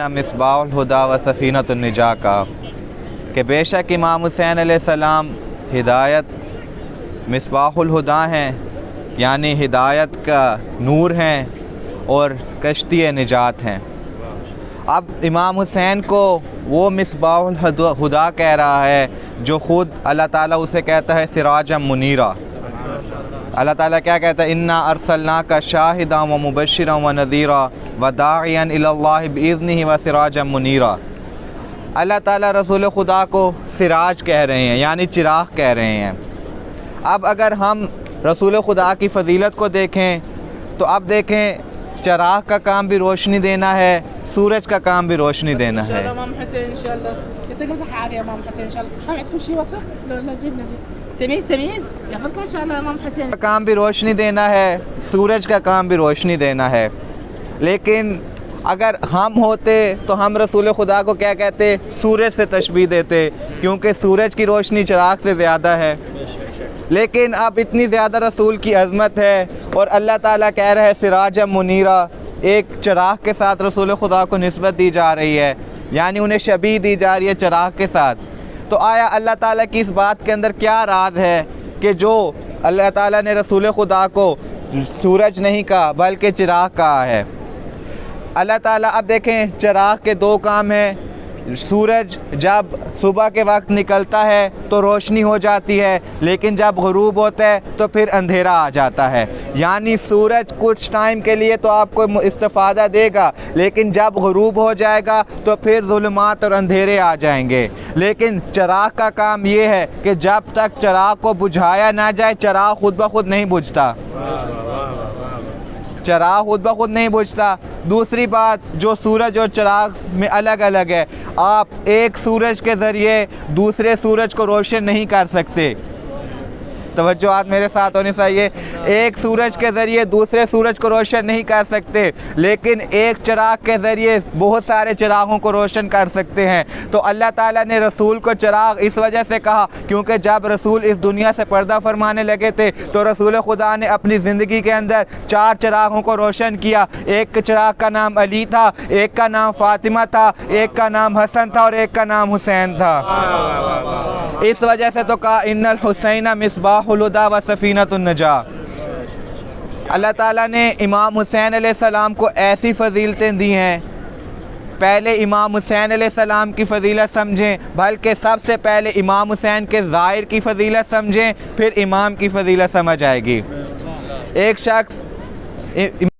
مصباح الہدا و سفینۃ النجاہ کا کہ بے شک امام حسین علیہ السلام ہدایت مصباح الہدا ہیں، یعنی ہدایت کا نور ہیں اور کشتی نجات ہیں۔ اب امام حسین کو وہ مصباح الہدا کہہ رہا ہے جو خود اللہ تعالیٰ اسے کہتا ہے سراجا منیرا۔ اللہ تعالیٰ کیا کہتا ہے؟ انا ارسلناک شاہدا و مبشرا و نذیرا و داعیا الی اللہ باذنہ و سراجا منیرا۔ اللہ تعالیٰ رسول خدا کو سراج کہہ رہے ہیں، یعنی چراغ کہہ رہے ہیں۔ اب اگر ہم رسول خدا کی فضیلت کو دیکھیں تو اب دیکھیں چراغ کا کام بھی روشنی دینا ہے، سورج کا کام بھی روشنی دینا ہے۔ امام حسین انشاءاللہ يعطيكم صحة عافية امام حسين ان شاء الله. ما عندكم شيء وسخ؟ لا نجيب تمیز يحفظكم ان شاء الله امام حسين. کا کام بھی روشنی دینا ہے، سورج کا کام بھی روشنی دینا ہے۔ لیکن اگر ہم ہوتے تو ہم رسول خدا کو کیا کہتے؟ سورج سے تشبیہ دیتے، کیونکہ سورج کی روشنی چراغ سے زیادہ ہے۔ لیکن اب اتنی زیادہ رسول کی عظمت ہے اور اللہ تعالیٰ کہہ رہا ہے سراج منیرا، ایک چراغ کے ساتھ رسول خدا کو نسبت دی جا رہی ہے، یعنی انہیں شبیہ دی جا رہی ہے چراغ کے ساتھ۔ تو آیا اللہ تعالیٰ کی اس بات کے اندر کیا راز ہے کہ جو اللہ تعالیٰ نے رسول خدا کو سورج نہیں کہا بلکہ چراغ کہا ہے؟ اللہ تعالیٰ اب دیکھیں چراغ کے دو کام ہیں۔ سورج جب صبح کے وقت نکلتا ہے تو روشنی ہو جاتی ہے، لیکن جب غروب ہوتا ہے تو پھر اندھیرا آ جاتا ہے۔ یعنی سورج کچھ ٹائم کے لیے تو آپ کو استفادہ دے گا، لیکن جب غروب ہو جائے گا تو پھر ظلمات اور اندھیرے آ جائیں گے۔ لیکن چراغ کا کام یہ ہے کہ جب تک چراغ کو بجھایا نہ جائے چراغ خود بخود نہیں بجھتا، چراغ خود بخود نہیں بجھتا۔ دوسری بات جو سورج اور چراغ میں الگ الگ ہے، آپ ایک سورج کے ذریعے دوسرے سورج کو روشن نہیں کر سکتے۔ توجہات میرے ساتھ ہونی چاہیے۔ ایک سورج کے ذریعے دوسرے سورج کو روشن نہیں کر سکتے، لیکن ایک چراغ کے ذریعے بہت سارے چراغوں کو روشن کر سکتے ہیں۔ تو اللہ تعالیٰ نے رسول کو چراغ اس وجہ سے کہا کیونکہ جب رسول اس دنیا سے پردہ فرمانے لگے تھے تو رسول خدا نے اپنی زندگی کے اندر 4 چراغوں کو روشن کیا۔ ایک چراغ کا نام علی تھا، ایک کا نام فاطمہ تھا، ایک کا نام حسن تھا اور ایک کا نام حسین تھا۔ اس وجہ سے تو کہا ان الحسین مصباح الہدا و سفینۃ النجاہ۔ اللہ تعالیٰ نے امام حسین علیہ السلام کو ایسی فضیلتیں دی ہیں۔ پہلے امام حسین علیہ السلام کی فضیلت سمجھیں، بلکہ سب سے پہلے امام حسین کے ظاہر کی فضیلت سمجھیں، پھر امام کی فضیلت سمجھ آئے گی۔ ایک شخص